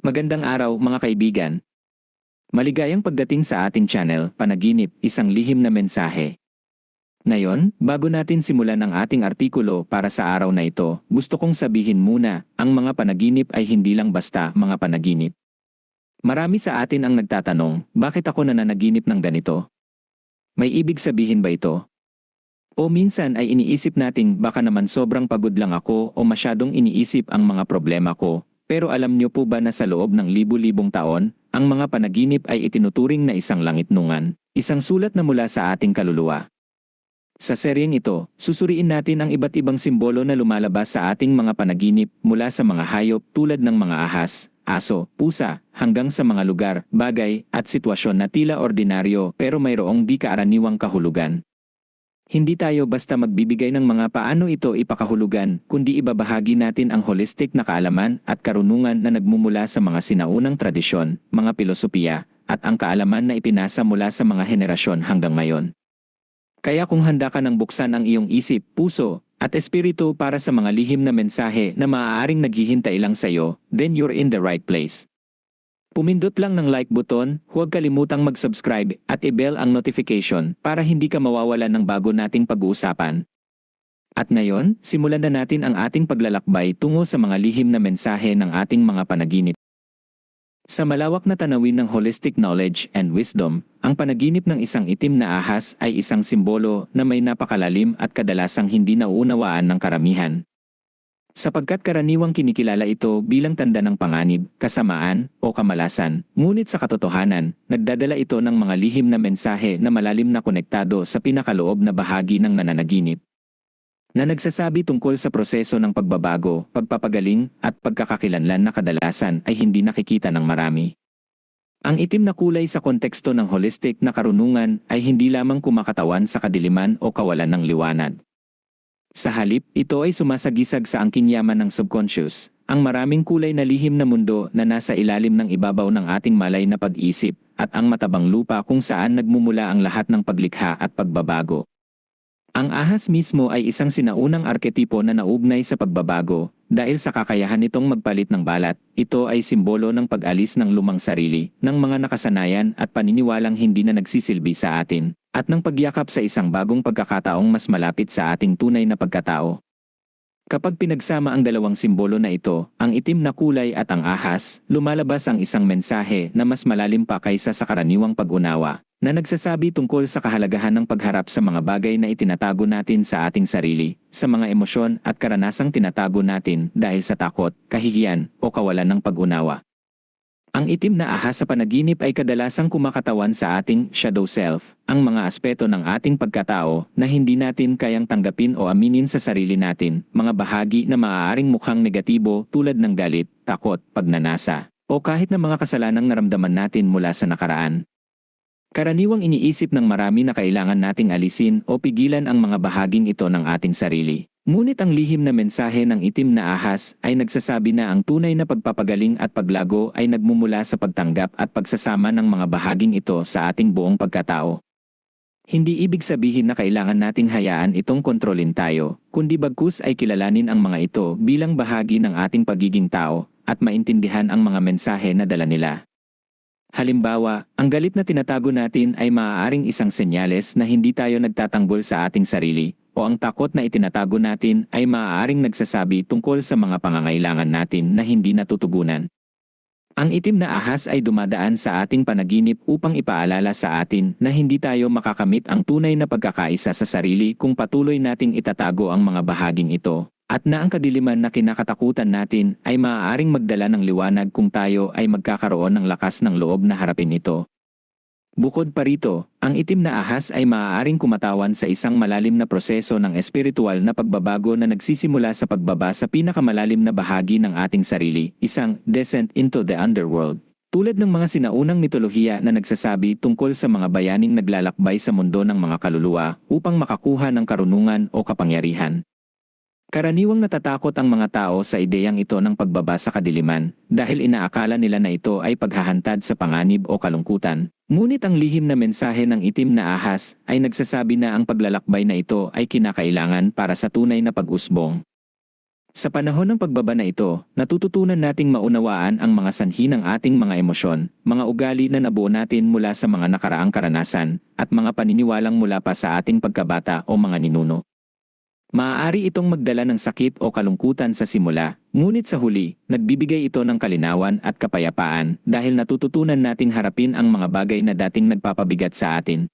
Magandang araw mga kaibigan. Maligayang pagdating sa ating channel, Panaginip, isang lihim na mensahe. Ngayon, bago natin simulan ang ating artikulo para sa araw na ito, gusto kong sabihin muna, ang mga panaginip ay hindi lang basta mga panaginip. Marami sa atin ang nagtatanong, bakit ako nananaginip ng ganito? May ibig sabihin ba ito? O minsan ay iniisip nating baka naman sobrang pagod lang ako o masyadong iniisip ang mga problema ko. Pero alam niyo po ba na sa loob ng libu-libong taon, ang mga panaginip ay itinuturing na isang langitnungan, isang sulat na mula sa ating kaluluwa. Sa seryeng ito, susuriin natin ang iba't ibang simbolo na lumalabas sa ating mga panaginip mula sa mga hayop tulad ng mga ahas, aso, pusa, hanggang sa mga lugar, bagay, at sitwasyon na tila ordinaryo pero mayroong di kaaraniwang kahulugan. Hindi tayo basta magbibigay ng mga paano ito ipakahulugan, kundi ibabahagi natin ang holistic na kaalaman at karunungan na nagmumula sa mga sinaunang tradisyon, mga pilosopiya, at ang kaalaman na ipinasa mula sa mga henerasyon hanggang ngayon. Kaya kung handa ka ng buksan ang iyong isip, puso, at espiritu para sa mga lihim na mensahe na maaaring naghihintay lang sa iyo, then you're in the right place. Pumindot lang ng like button, huwag kalimutang mag-subscribe at i-bell ang notification para hindi ka mawawalan ng bago nating pag-uusapan. At ngayon, simulan na natin ang ating paglalakbay tungo sa mga lihim na mensahe ng ating mga panaginip. Sa malawak na tanawin ng holistic knowledge and wisdom, ang panaginip ng isang itim na ahas ay isang simbolo na may napakalalim at kadalasang hindi nauunawaan ng karamihan. Sapagkat karaniwang kinikilala ito bilang tanda ng panganib, kasamaan, o kamalasan, ngunit sa katotohanan, nagdadala ito ng mga lihim na mensahe na malalim na konektado sa pinakaloob na bahagi ng nananaginip, na nagsasabi tungkol sa proseso ng pagbabago, pagpapagaling, at pagkakakilanlan na kadalasan ay hindi nakikita ng marami. Ang itim na kulay sa konteksto ng holistic na karunungan ay hindi lamang kumakatawan sa kadiliman o kawalan ng liwanag. Sa halip, ito ay sumasagisag sa angking yaman ng subconscious, ang maraming kulay na lihim na mundo na nasa ilalim ng ibabaw ng ating malay na pag-isip, at ang matabang lupa kung saan nagmumula ang lahat ng paglikha at pagbabago. Ang ahas mismo ay isang sinaunang arketipo na naugnay sa pagbabago, dahil sa kakayahan nitong magpalit ng balat, ito ay simbolo ng pag-alis ng lumang sarili, ng mga nakasanayan at paniniwalang hindi na nagsisilbi sa atin, at ng pagyakap sa isang bagong pagkakataong mas malapit sa ating tunay na pagkatao. Kapag pinagsama ang dalawang simbolo na ito, ang itim na kulay at ang ahas, lumalabas ang isang mensahe na mas malalim pa kaysa sa karaniwang pag-unawa, na nagsasabi tungkol sa kahalagahan ng pagharap sa mga bagay na itinatago natin sa ating sarili, sa mga emosyon at karanasang tinatago natin dahil sa takot, kahihiyan, o kawalan ng pag-unawa. Ang itim na ahas sa panaginip ay kadalasang kumakatawan sa ating shadow self, ang mga aspeto ng ating pagkatao na hindi natin kayang tanggapin o aminin sa sarili natin, mga bahagi na maaaring mukhang negatibo tulad ng galit, takot, pagnanasa, o kahit na mga kasalanang naramdaman natin mula sa nakaraan. Karaniwang iniisip ng marami na kailangan nating alisin o pigilan ang mga bahaging ito ng ating sarili. Ngunit ang lihim na mensahe ng itim na ahas ay nagsasabi na ang tunay na pagpapagaling at paglago ay nagmumula sa pagtanggap at pagsasama ng mga bahaging ito sa ating buong pagkatao. Hindi ibig sabihin na kailangan nating hayaan itong kontrolin tayo, kundi bagkus ay kilalanin ang mga ito bilang bahagi ng ating pagiging tao at maintindihan ang mga mensahe na dala nila. Halimbawa, ang galit na tinatago natin ay maaaring isang senyales na hindi tayo nagtatanggol sa ating sarili, o ang takot na itinatago natin ay maaaring nagsasabi tungkol sa mga pangangailangan natin na hindi natutugunan. Ang itim na ahas ay dumadaan sa ating panaginip upang ipaalala sa atin na hindi tayo makakamit ang tunay na pagkakaisa sa sarili kung patuloy nating itatago ang mga bahaging ito, at na ang kadiliman na kinakatakutan natin ay maaaring magdala ng liwanag kung tayo ay magkakaroon ng lakas ng loob na harapin ito. Bukod pa rito, ang itim na ahas ay maaaring kumatawan sa isang malalim na proseso ng espiritual na pagbabago na nagsisimula sa pagbaba sa pinakamalalim na bahagi ng ating sarili, isang descent into the underworld. Tulad ng mga sinaunang mitolohiya na nagsasabi tungkol sa mga bayaning naglalakbay sa mundo ng mga kaluluwa upang makakuha ng karunungan o kapangyarihan. Karaniwang natatakot ang mga tao sa ideyang ito ng pagbaba sa kadiliman dahil inaakala nila na ito ay paghahantad sa panganib o kalungkutan. Ngunit ang lihim na mensahe ng itim na ahas ay nagsasabi na ang paglalakbay na ito ay kinakailangan para sa tunay na pag-usbong. Sa panahon ng pagbaba na ito, natututunan nating maunawaan ang mga sanhi ng ating mga emosyon, mga ugali na nabuo natin mula sa mga nakaraang karanasan, at mga paniniwalang mula pa sa ating pagkabata o mga ninuno. Maaari itong magdala ng sakit o kalungkutan sa simula, ngunit sa huli, nagbibigay ito ng kalinawan at kapayapaan dahil natututunan nating harapin ang mga bagay na dating nagpapabigat sa atin.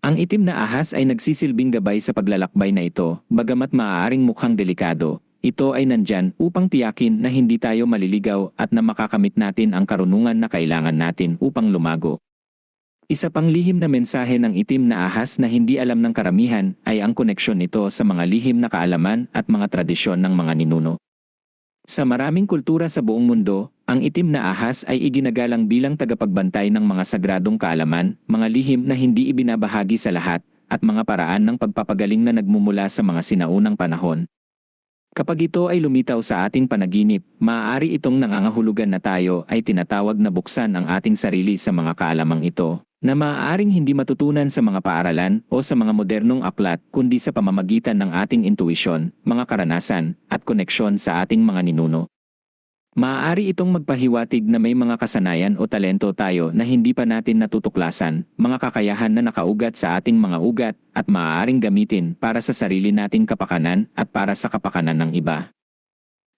Ang itim na ahas ay nagsisilbing gabay sa paglalakbay na ito, bagamat maaaring mukhang delikado. Ito ay nandyan upang tiyakin na hindi tayo maliligaw at na makakamit natin ang karunungan na kailangan natin upang lumago. Isa pang lihim na mensahe ng itim na ahas na hindi alam ng karamihan ay ang koneksyon nito sa mga lihim na kaalaman at mga tradisyon ng mga ninuno. Sa maraming kultura sa buong mundo, ang itim na ahas ay iginagalang bilang tagapagbantay ng mga sagradong kaalaman, mga lihim na hindi ibinabahagi sa lahat, at mga paraan ng pagpapagaling na nagmumula sa mga sinaunang panahon. Kapag ito ay lumitaw sa ating panaginip, maaari itong nangangahulugan na tayo ay tinatawag na buksan ang ating sarili sa mga kaalamang ito, na maaaring hindi matutunan sa mga paaralan o sa mga modernong aklat kundi sa pamamagitan ng ating intuisyon, mga karanasan, at koneksyon sa ating mga ninuno. Maaari itong magpahiwatig na may mga kasanayan o talento tayo na hindi pa natin natutuklasan, mga kakayahan na nakaugat sa ating mga ugat at maaaring gamitin para sa sarili nating kapakanan at para sa kapakanan ng iba.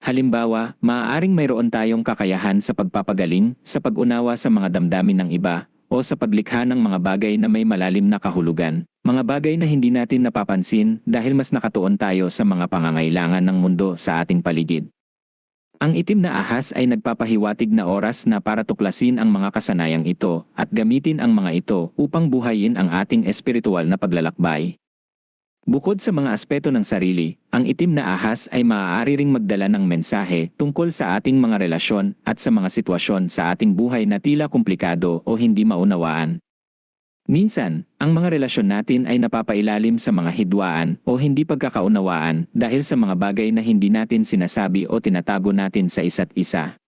Halimbawa, maaaring mayroon tayong kakayahan sa pagpapagaling, sa pag-unawa sa mga damdamin ng iba, o sa paglikha ng mga bagay na may malalim na kahulugan, mga bagay na hindi natin napapansin dahil mas nakatuon tayo sa mga pangangailangan ng mundo sa ating paligid. Ang itim na ahas ay nagpapahiwatig na oras na para tuklasin ang mga kasanayang ito at gamitin ang mga ito upang buhayin ang ating espiritual na paglalakbay. Bukod sa mga aspeto ng sarili, ang itim na ahas ay maaari ring magdala ng mensahe tungkol sa ating mga relasyon at sa mga sitwasyon sa ating buhay na tila komplikado o hindi maunawaan. Minsan, ang mga relasyon natin ay napapailalim sa mga hidwaan o hindi pagkakaunawaan dahil sa mga bagay na hindi natin sinasabi o tinatago natin sa isa't isa.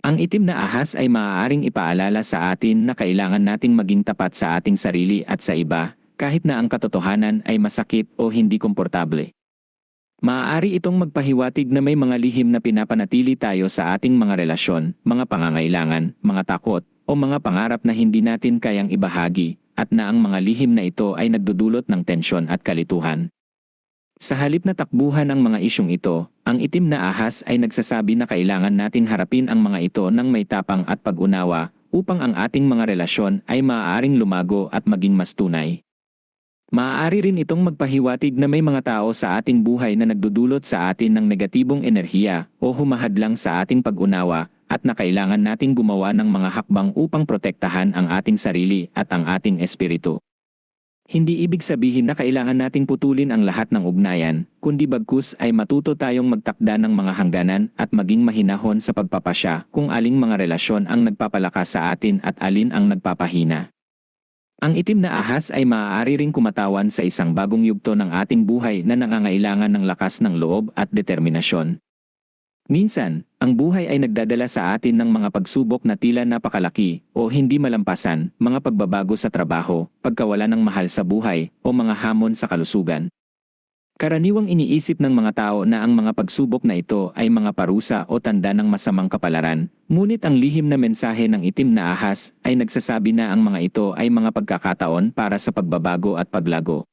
Ang itim na ahas ay maaaring ipaalala sa atin na kailangan nating maging tapat sa ating sarili at sa iba, kahit na ang katotohanan ay masakit o hindi komportable. Maaari itong magpahiwatig na may mga lihim na pinapanatili tayo sa ating mga relasyon, mga pangangailangan, mga takot, o mga pangarap na hindi natin kayang ibahagi, at na ang mga lihim na ito ay nagdudulot ng tensyon at kalituhan. Sa halip na takbuhan ang mga isyong ito, ang itim na ahas ay nagsasabi na kailangan nating harapin ang mga ito ng may tapang at pag-unawa upang ang ating mga relasyon ay maaaring lumago at maging mas tunay. Maaari rin itong magpahiwatig na may mga tao sa ating buhay na nagdudulot sa atin ng negatibong enerhiya o humahadlang sa ating pag-unawa at na kailangan nating gumawa ng mga hakbang upang protektahan ang ating sarili at ang ating espiritu. Hindi ibig sabihin na kailangan nating putulin ang lahat ng ugnayan, kundi bagkus ay matuto tayong magtakda ng mga hangganan at maging mahinahon sa pagpapasya kung aling mga relasyon ang nagpapalakas sa atin at alin ang nagpapahina. Ang itim na ahas ay maaari ring kumatawan sa isang bagong yugto ng ating buhay na nangangailangan ng lakas ng loob at determinasyon. Minsan, ang buhay ay nagdadala sa atin ng mga pagsubok na tila napakalaki o hindi malampasan, mga pagbabago sa trabaho, pagkawala ng mahal sa buhay, o mga hamon sa kalusugan. Karaniwang iniisip ng mga tao na ang mga pagsubok na ito ay mga parusa o tanda ng masamang kapalaran, ngunit ang lihim na mensahe ng itim na ahas ay nagsasabi na ang mga ito ay mga pagkakataon para sa pagbabago at paglago.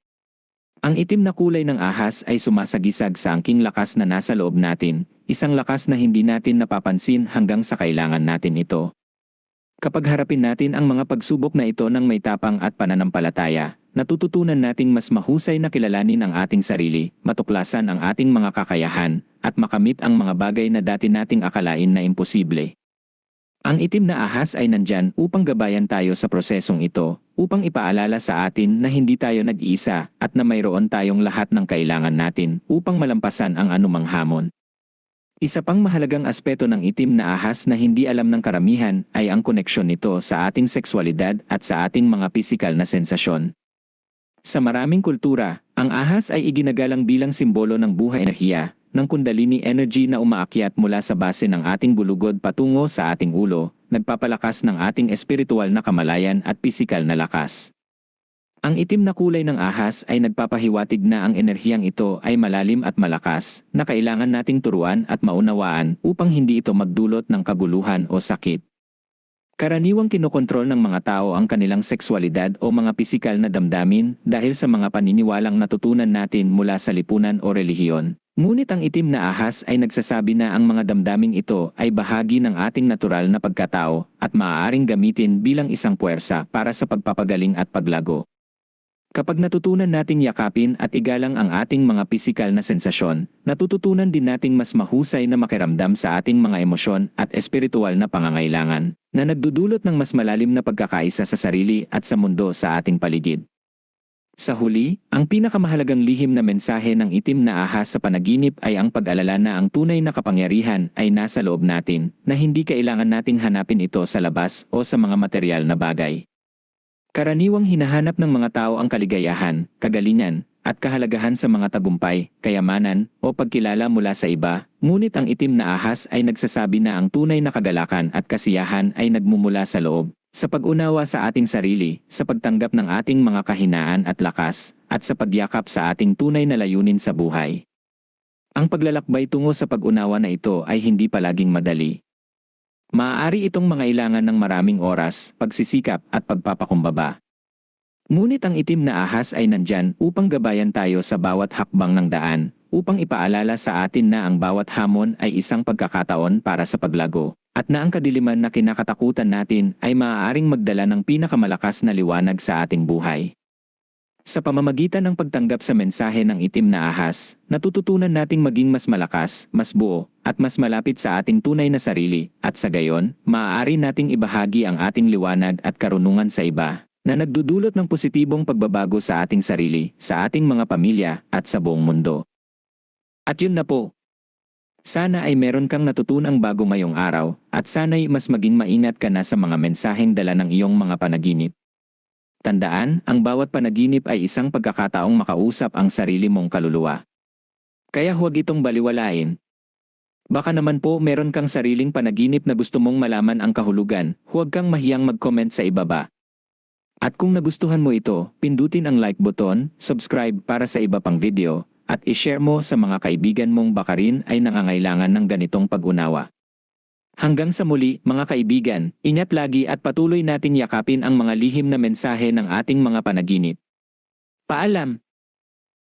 Ang itim na kulay ng ahas ay sumasagisag sa angking lakas na nasa loob natin, isang lakas na hindi natin napapansin hanggang sa kailangan natin ito. Kapag harapin natin ang mga pagsubok na ito ng may tapang at pananampalataya, natututunan nating mas mahusay na kilalanin ang ating sarili, matuklasan ang ating mga kakayahan, at makamit ang mga bagay na dati nating akalain na imposible. Ang itim na ahas ay nandyan upang gabayan tayo sa prosesong ito, upang ipaalala sa atin na hindi tayo nag-iisa at na mayroon tayong lahat ng kailangan natin upang malampasan ang anumang hamon. Isa pang mahalagang aspeto ng itim na ahas na hindi alam ng karamihan ay ang koneksyon nito sa ating sexualidad at sa ating mga pisikal na sensasyon. Sa maraming kultura, ang ahas ay iginagalang bilang simbolo ng buhay enerhiya, ng kundalini energy na umaakyat mula sa base ng ating bulugod patungo sa ating ulo, nagpapalakas ng ating espiritual na kamalayan at pisikal na lakas. Ang itim na kulay ng ahas ay nagpapahiwatig na ang enerhiyang ito ay malalim at malakas, na kailangan nating turuan at maunawaan upang hindi ito magdulot ng kaguluhan o sakit. Karaniwang kinokontrol ng mga tao ang kanilang sexualidad o mga pisikal na damdamin dahil sa mga paniniwalang natutunan natin mula sa lipunan o relihiyon. Ngunit ang itim na ahas ay nagsasabi na ang mga damdaming ito ay bahagi ng ating natural na pagkatao at maaaring gamitin bilang isang puwersa para sa pagpapagaling at paglago. Kapag natutunan nating yakapin at igalang ang ating mga pisikal na sensasyon, natututunan din nating mas mahusay na makiramdam sa ating mga emosyon at espiritual na pangangailangan, na nagdudulot ng mas malalim na pagkakaisa sa sarili at sa mundo sa ating paligid. Sa huli, ang pinakamahalagang lihim na mensahe ng itim na ahas sa panaginip ay ang pag-alala na ang tunay na kapangyarihan ay nasa loob natin, na hindi kailangan nating hanapin ito sa labas o sa mga material na bagay. Karaniwang hinahanap ng mga tao ang kaligayahan, kagalingan, at kahalagahan sa mga tagumpay, kayamanan, o pagkilala mula sa iba, ngunit ang itim na ahas ay nagsasabi na ang tunay na kagalakan at kasiyahan ay nagmumula sa loob, sa pag-unawa sa ating sarili, sa pagtanggap ng ating mga kahinaan at lakas, at sa pagyakap sa ating tunay na layunin sa buhay. Ang paglalakbay tungo sa pag-unawa na ito ay hindi palaging madali. Maaari itong mangailangan ng maraming oras, pagsisikap at pagpapakumbaba. Ngunit ang itim na ahas ay nandyan upang gabayan tayo sa bawat hakbang ng daan, upang ipaalala sa atin na ang bawat hamon ay isang pagkakataon para sa paglago, at na ang kadiliman na kinakatakutan natin ay maaaring magdala ng pinakamalakas na liwanag sa ating buhay. Sa pamamagitan ng pagtanggap sa mensahe ng itim na ahas, natututunan nating maging mas malakas, mas buo, at mas malapit sa ating tunay na sarili, at sa gayon, maaari nating ibahagi ang ating liwanag at karunungan sa iba, na nagdudulot ng positibong pagbabago sa ating sarili, sa ating mga pamilya, at sa buong mundo. At yun na po. Sana ay meron kang natutunang bago ngayong araw, at sana'y mas maging maingat ka na sa mga mensaheng dala ng iyong mga panaginip. Tandaan, ang bawat panaginip ay isang pagkakataong makausap ang sarili mong kaluluwa. Kaya huwag itong baliwalain. Baka naman po meron kang sariling panaginip na gusto mong malaman ang kahulugan, huwag kang mahiyang mag-comment sa ibaba. At kung nagustuhan mo ito, pindutin ang like button, subscribe para sa iba pang video, at i-share mo sa mga kaibigan mong baka rin ay nangangailangan ng ganitong pag-unawa. Hanggang sa muli, mga kaibigan, ingat lagi at patuloy nating yakapin ang mga lihim na mensahe ng ating mga panaginip. Paalam!